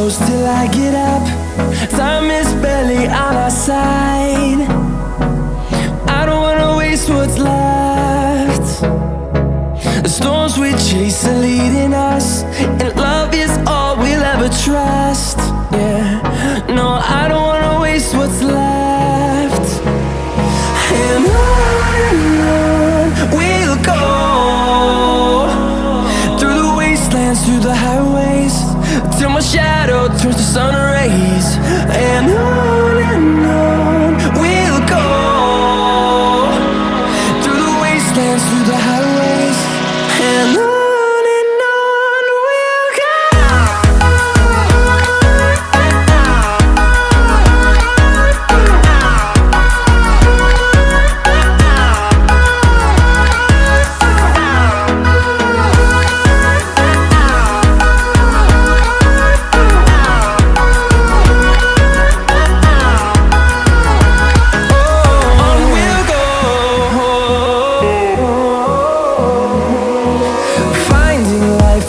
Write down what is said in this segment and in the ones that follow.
close till I get up. Time is barely on our side. I don't wanna waste what's left. The storms we chase are leading us, and love is all we'll ever trust. Yeah, no, I don't wanna waste what's left. And on we'll go, through the wastelands, through the highways, till my shadow turns to sun rays. And on we'll go, through the wastelands, through the highways, and on we'll go.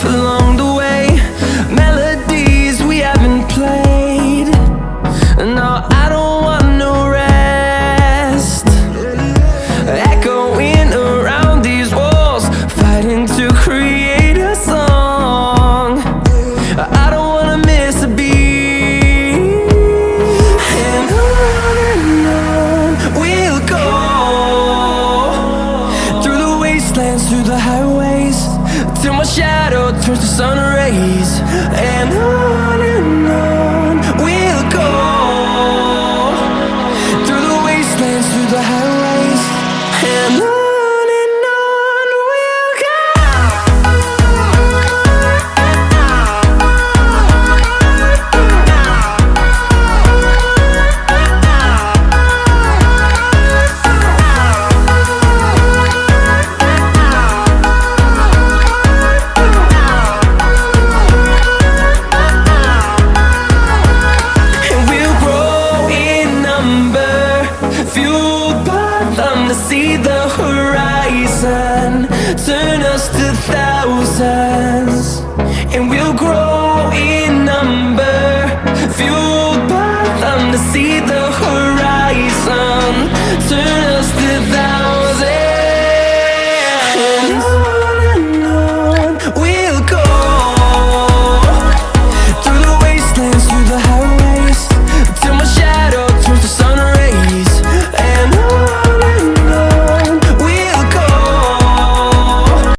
Along the way, melodies we haven't played. No, I don't want no rest. Echoing around these walls, fighting to create a song. I don't wanna miss a beat. And on we'll go, through the wastelands, through the highways, till my shadow turns to sun rays. And on we'll go, through the wastelands, through the highways, and on we'll go. Fueled by them to see the horizon, turn us to thousands, and we'll grow in number. Fueled